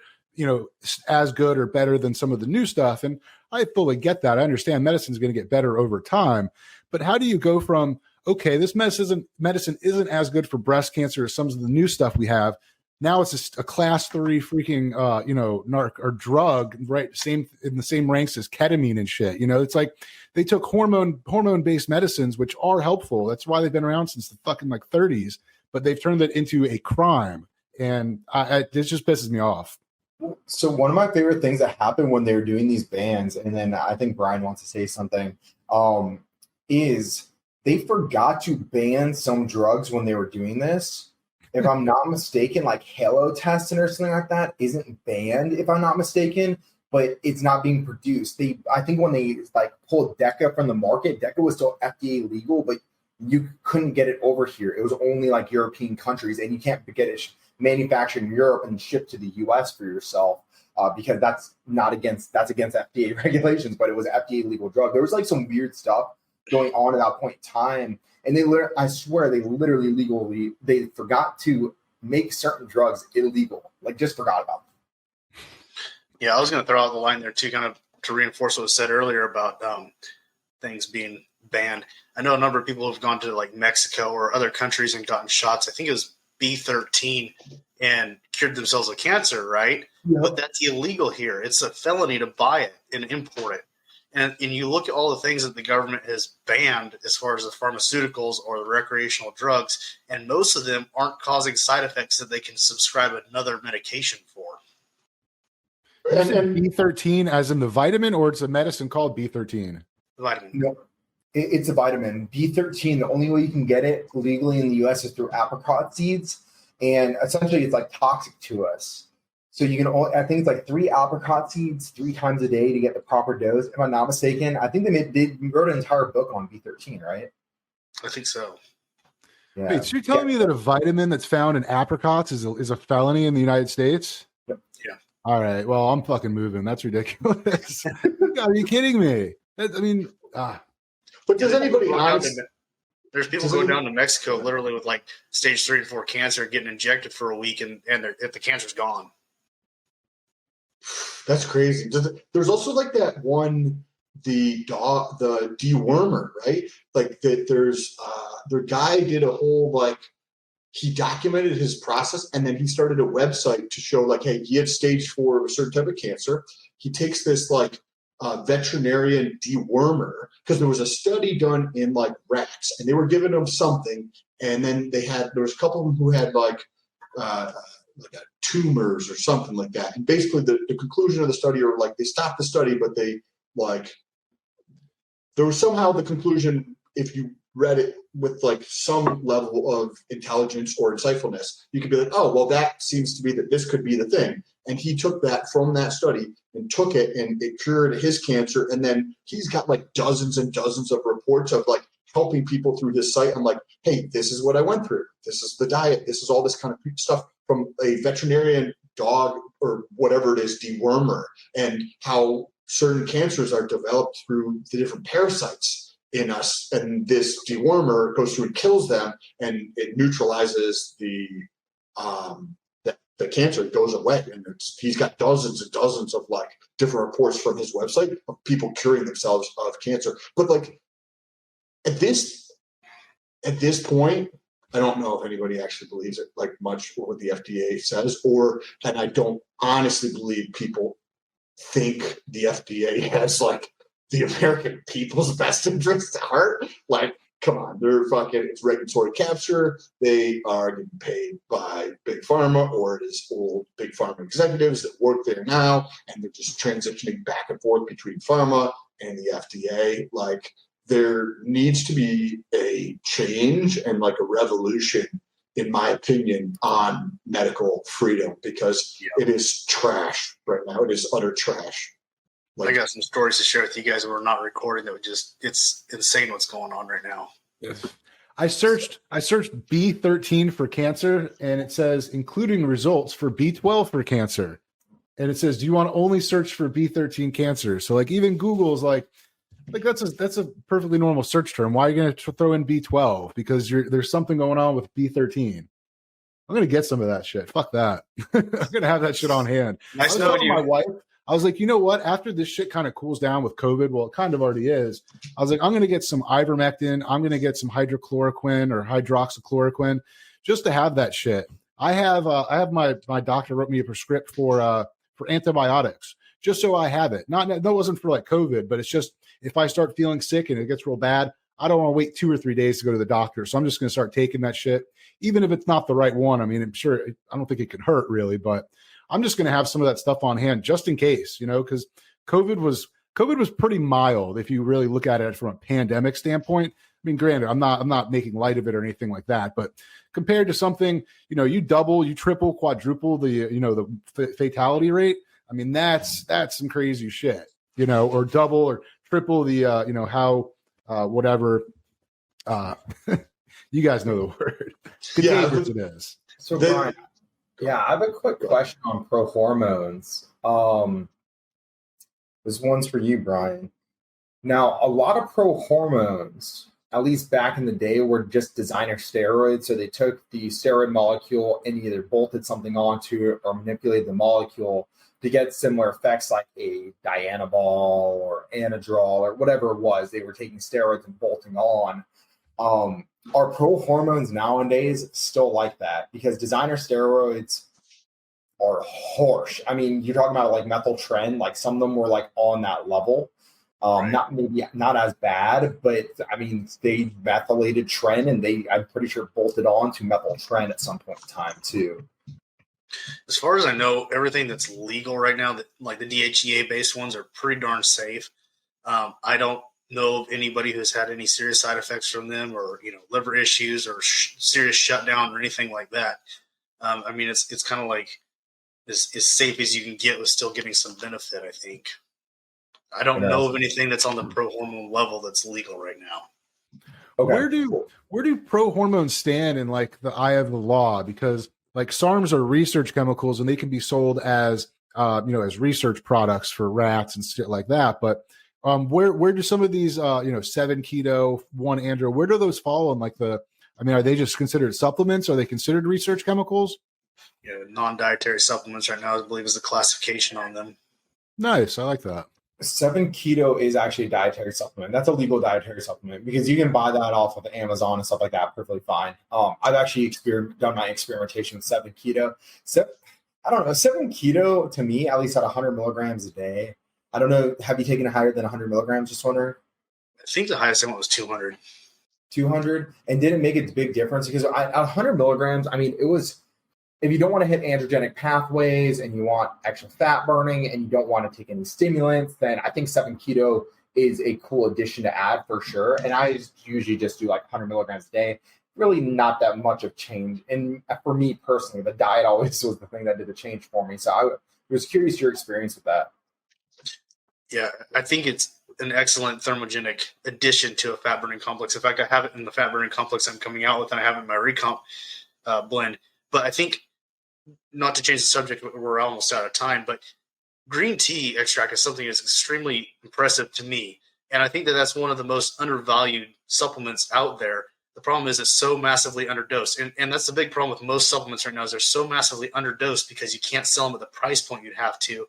S1: as good or better than some of the new stuff. And I fully get that. I understand medicine is going to get better over time. But how do you go from, okay, this medicine isn't as good for breast cancer as some of the new stuff we have. Now it's just a class 3 freaking, narc or drug, right? In the same ranks as ketamine and shit. It's like they took hormone-based medicines, which are helpful. That's why they've been around since the fucking 30s, but they've turned it into a crime. And this just pisses me off.
S4: So one of my favorite things that happened when they were doing these bans, and then I think Brian wants to say something, is they forgot to ban some drugs when they were doing this. If I'm not mistaken, like halotestin or something like that isn't banned, if I'm not mistaken, but it's not being produced. I think when they pulled DECA from the market, DECA was still FDA legal, but you couldn't get it over here. It was only European countries, and you can't get it manufactured in Europe and shipped to the US for yourself because that's against FDA regulations, but it was an FDA legal drug. There was some weird stuff going on at that point in time. And I swear they forgot to make certain drugs illegal, just forgot about them.
S3: Yeah, I was going to throw out the line there too, kind of to reinforce what was said earlier about things being banned. I know a number of people have gone to Mexico or other countries and gotten shots. I think it was B13 and cured themselves of cancer, right?
S4: Yeah.
S3: But that's illegal here. It's a felony to buy it and import it. And you look at all the things that the government has banned as far as the pharmaceuticals or the recreational drugs, and most of them aren't causing side effects that they can subscribe another medication for.
S1: And B13 as in the vitamin, or it's a medicine called B13?
S3: Vitamin.
S4: No, it's a vitamin. B13, the only way you can get it legally in the US is through apricot seeds. And essentially it's toxic to us. So you can only, I think it's 3 apricot seeds 3 times a day to get the proper dose. If I'm not mistaken, I think they wrote an entire book on B13, right?
S3: I think so.
S1: Yeah. Wait, so you're telling me that a vitamin that's found in apricots is a felony in the United States?
S4: Yep.
S3: Yeah.
S1: All right. Well, I'm fucking moving. That's ridiculous. Are you kidding me? But
S2: does anybody honestly?
S3: There's people going down to Mexico literally with stage 3 and 4 cancer, getting injected for a week, and the cancer's gone.
S2: That's crazy. There's also that one, the dewormer, right? The guy did a whole he documented his process, and then he started a website to show hey, he had stage 4 of a certain type of cancer. He takes this veterinarian dewormer, because there was a study done in rats, and they were giving them something, and then there was a couple of them who had tumors or something like that. And basically the conclusion of the study, or they stopped the study, but they there was somehow the conclusion, if you read it with some level of intelligence or insightfulness, you could be oh, well, that seems to be that this could be the thing. And he took that from that study and took it, and it cured his cancer. And then he's got dozens and dozens of reports of helping people through his site. I'm hey, this is what I went through. This is the diet. This is all this kind of stuff from a veterinarian dog or whatever it is, dewormer, and how certain cancers are developed through the different parasites in us. And this dewormer goes through and kills them, and it neutralizes the cancer. It goes away. And he's got dozens and dozens of different reports from his website of people curing themselves of cancer. But at this point, I don't know if anybody actually believes it much what the FDA says, and I don't honestly believe people think the FDA has the American people's best interest at heart. Come on, it's regulatory capture. They are getting paid by big pharma, or it is old big pharma executives that work there now, and they're just transitioning back and forth between pharma and the FDA. There needs to be a change and a revolution, in my opinion, on medical freedom, because it is trash right now. It is utter trash.
S3: I got some stories to share with you guys. We're not recording. It's insane what's going on right now.
S1: Yes. I searched B13 for cancer, and it says including results for B12 for cancer. And it says, do you want to only search for B13 cancer? So even Google's Like that's a perfectly normal search term. Why are you going to throw in B12? Because there's something going on with B13. I'm going to get some of that shit. Fuck that. I'm going to have that shit on hand.
S3: Nice
S1: I was
S3: knowing
S1: telling
S3: you.
S1: my wife, I was like, you know what? After this shit kind of cools down with COVID, well, it kind of already is. I was like, I'm going to get some ivermectin. I'm going to get some hydrochloroquine or hydroxychloroquine just to have that shit. I have my doctor wrote me a prescript for antibiotics just so I have it. That wasn't for like COVID, but it's just if I start feeling sick and it gets real bad, I don't want to wait 2 or 3 days to go to the doctor. So I'm just going to start taking that shit, even if it's not the right one. I mean, I'm sure I don't think it can hurt really, but I'm just going to have some of that stuff on hand just in case, because COVID was pretty mild if you really look at it from a pandemic standpoint. I mean, granted, I'm not making light of it or anything like that, but compared to something, you double, you triple, quadruple the fatality rate. I mean, that's some crazy shit, or double or triple the whatever. You guys know the word. Contagious it is.
S4: So Brian, I have a quick question on ProHormones. This one's for you, Brian. Now, a lot of ProHormones, at least back in the day, were just designer steroids. So they took the steroid molecule and either bolted something onto it or manipulated the molecule to get similar effects like a Dianabol or Anadrol or whatever it was. They were taking steroids and bolting on. Are ProHormones nowadays still like that? Because designer steroids are harsh. I mean, you're talking about like Methyltrienolone, like some of them were like on that level.
S3: Right.
S4: Not as bad, but I mean, they methylated Tren and I'm pretty sure bolted on to Methyltrienolone at some point in time too.
S3: As far as I know, everything that's legal right now, like the DHEA based ones, are pretty darn safe. I don't know of anybody who's had any serious side effects from them, or liver issues, or serious shutdown, or anything like that. I mean, it's kind of like as safe as you can get with still getting some benefit, I think. I don't know of anything that's on the ProHormone level that's legal right now.
S4: Okay.
S1: Where do ProHormones stand in like the eye of the law? Because like SARMs are research chemicals and they can be sold as as research products for rats and shit like that. But where do some of these 7 keto, 1 andro, where do those fall in like are they just considered supplements? Are they considered research chemicals?
S3: Yeah, non-dietary supplements right now, I believe, is the classification on them.
S1: Nice. I like that.
S4: 7 keto is actually a dietary supplement. That's a legal dietary supplement because you can buy that off of Amazon and stuff like that perfectly fine. I've actually done my experimentation with 7 keto. I don't know. 7 keto to me, at least at 100 milligrams a day. I don't know. Have you taken it higher than 100 milligrams? Just wondering.
S3: I think the highest I went was 200.
S4: 200, and didn't make a big difference because at 100 milligrams, I mean, it was. If you don't want to hit androgenic pathways and you want extra fat burning and you don't want to take any stimulants, then I think 7 keto is a cool addition to add for sure. And I usually just do like 100 milligrams a day. Really not that much of change. And for me personally, the diet always was the thing that did the change for me. So I was curious your experience with that.
S3: Yeah, I think it's an excellent thermogenic addition to a fat burning complex. In fact, I have it in the fat burning complex I'm coming out with, and I have it in my recomp blend. But I think, not to change the subject, we're almost out of time, but green tea extract is something that's extremely impressive to me. And I think that that's one of the most undervalued supplements out there. The problem is it's so massively underdosed. And that's the big problem with most supplements right now is they're so massively underdosed because you can't sell them at the price point you'd have to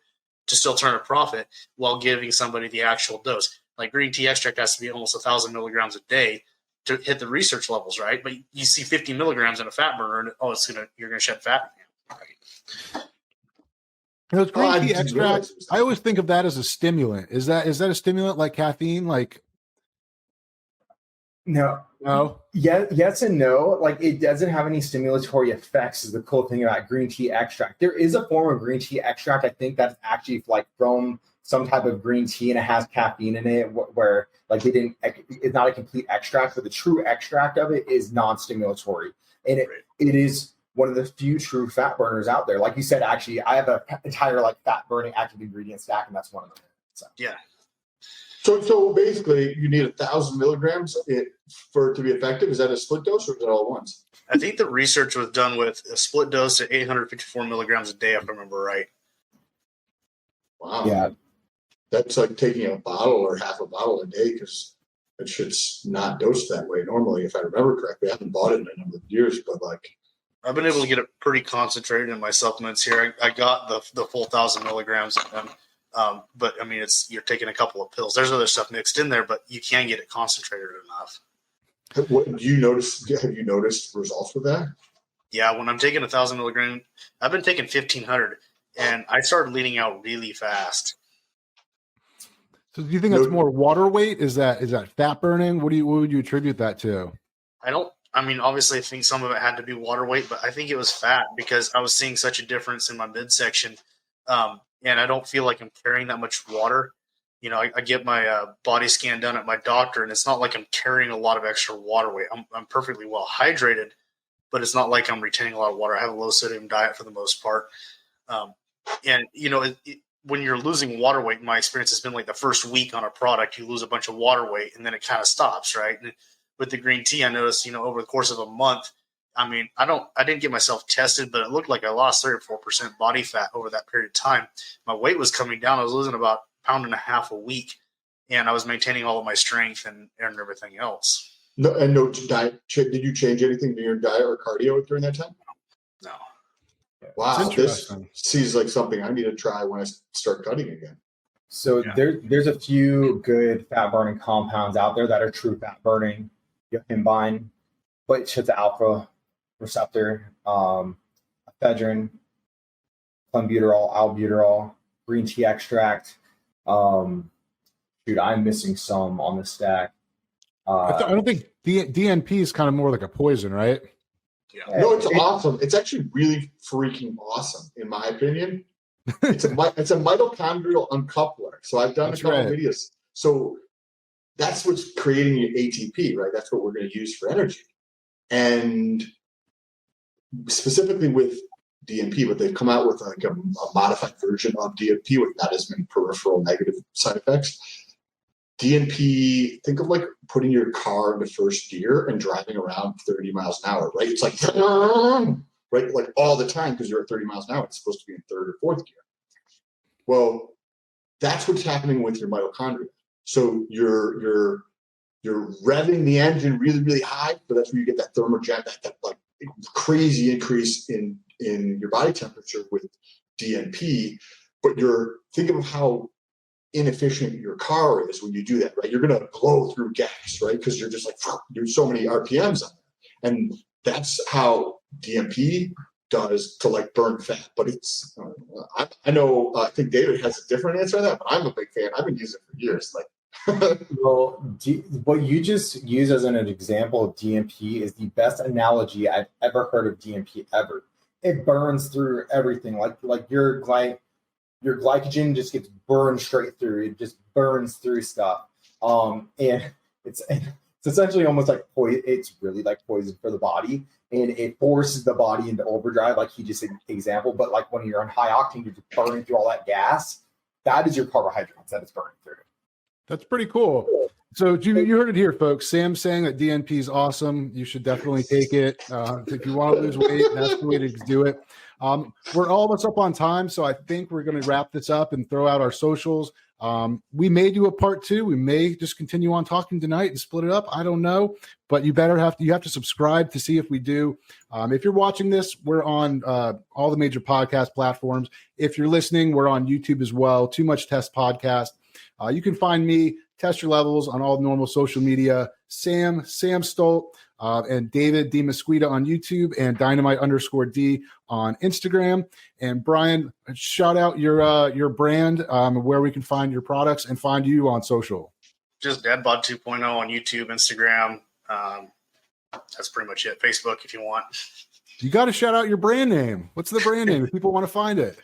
S3: still turn a profit while giving somebody the actual dose. Like green tea extract has to be almost 1,000 milligrams a day to hit the research levels, right? But you see 50 milligrams in a fat burner, and you're gonna shed fat.
S1: It's green tea extract. I always think of that as a stimulant. Is that a stimulant like caffeine? Like
S4: no. Yeah, yes and no. Like it doesn't have any stimulatory effects. Is the cool thing about green tea extract. There is a form of green tea extract. I think that's actually like from some type of green tea and it has caffeine in it where like it's not a complete extract, but the true extract of it is non-stimulatory. And it is one of the few true fat burners out there. Like you said, actually, I have an entire like fat burning active ingredient stack, and that's one of them. So.
S3: Yeah.
S2: So basically, you need 1,000 milligrams for it to be effective. Is that a split dose or is it all at once?
S3: I think the research was done with a split dose at 854 milligrams a day, if I remember right.
S2: Wow.
S4: Yeah.
S2: that's like taking a bottle or half a bottle a day, because that shit's not dosed that way normally, if I remember correctly. I haven't bought it in a number of years, but like,
S3: I've been able to get it pretty concentrated in my supplements here. I got the full 1,000 milligrams of them. But I mean, you're taking a couple of pills. There's other stuff mixed in there, but you can get it concentrated enough.
S2: what do you notice? Have you noticed results with that?
S3: Yeah, when I'm taking 1,000 milligram, I've been taking 1,500, and I started leaning out really fast.
S1: So do you think that's more water weight? Is that fat burning? What would you attribute that to?
S3: I mean, obviously I think some of it had to be water weight, but I think it was fat because I was seeing such a difference in my midsection. And I don't feel like I'm carrying that much water. You know, I get my body scan done at my doctor, and it's not like I'm carrying a lot of extra water weight. I'm perfectly well hydrated, but it's not like I'm retaining a lot of water. I have a low sodium diet for the most part. And, you know, when you're losing water weight, my experience has been like the first week on a product, you lose a bunch of water weight, and then it kind of stops, right? And with the green tea, I noticed, you know, over the course of a month, I mean, I didn't get myself tested, but it looked like I lost 3 or 4% body fat over that period of time. My weight was coming down. I was losing about 1.5 pounds a week, and I was maintaining all of my strength and everything else.
S2: No diet. Did you change anything to your diet or cardio during that time?
S3: No.
S2: Wow, this seems like something I need to try when I start cutting again.
S4: So there's a few good fat burning compounds out there that are true fat burning. You have himbine, but it's the alpha receptor, ephedrine, clenbuterol, albuterol, green tea extract. Dude, I'm missing some on the stack.
S1: I don't think DNP is kind of more like a poison, right?
S3: Yeah.
S2: No, it's awesome. It's actually really freaking awesome, in my opinion. It's a mitochondrial uncoupler. So I've done a couple videos. So that's what's creating your ATP, right? That's what we're going to use for energy. And specifically with DNP, but they've come out with like a modified version of DNP with not as many peripheral negative side effects. DNP, think of like putting your car into first gear and driving around 30 miles an hour, right? It's like, right, like all the time, because you're at 30 miles an hour. It's supposed to be in third or fourth gear. Well, that's what's happening with your mitochondria. So you're revving the engine really, really high, but that's where you get that thermogen, that like crazy increase in your body temperature with DNP. But think of how inefficient your car is when you do that, right? You're going to blow through gas, right? Because you're just like, there's so many RPMs on there. And that's how DNP does to like burn fat. But it's, I know, I think David has a different answer to that, but I'm a big fan. I've been using it for years. Like,
S4: well, what you just used as an example of DNP is the best analogy I've ever heard of DNP ever. It burns through everything. Like your glycogen just gets burned straight through. It just burns through stuff. And it's essentially almost like it's really like poison for the body, and it forces the body into overdrive, like he just example. But like when you're on high octane, you're just burning through all that gas. That is your carbohydrates that it's burning through.
S1: That's pretty cool. So you heard it here, folks. Sam's saying that DNP is awesome. You should definitely take it. If you want to lose weight, that's the way to do it. We're almost up on time, so I think we're going to wrap this up and throw out our socials. We may do a part 2. We may just continue on talking tonight and split it up. I don't know, but you have to subscribe to see if we do. If you're watching this, we're on all the major podcast platforms. If you're listening, we're on YouTube as well. Too Much Test Podcast. You can find me, Test Your Levels, on all normal social media. Sam Stolt, and David Demesquita on YouTube, and Dynamite_D on Instagram. And Brian, shout out your brand, where we can find your products and find you on social.
S3: Just DadBod 2.0 on YouTube, Instagram. That's pretty much it. Facebook, if you want.
S1: You got to shout out your brand name. What's the brand name if people want to find it?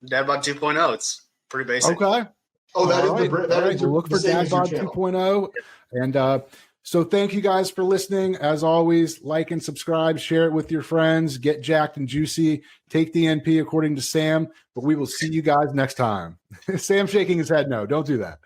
S3: DadBod 2.0. It's pretty basic.
S1: Okay.
S2: Oh, that is the brand. That is
S1: look for DadBod 2.0. And so thank you guys for listening. As always, like and subscribe, share it with your friends, get jacked and juicy, take DNP according to Sam, but we will see you guys next time. Sam shaking his head no, don't do that.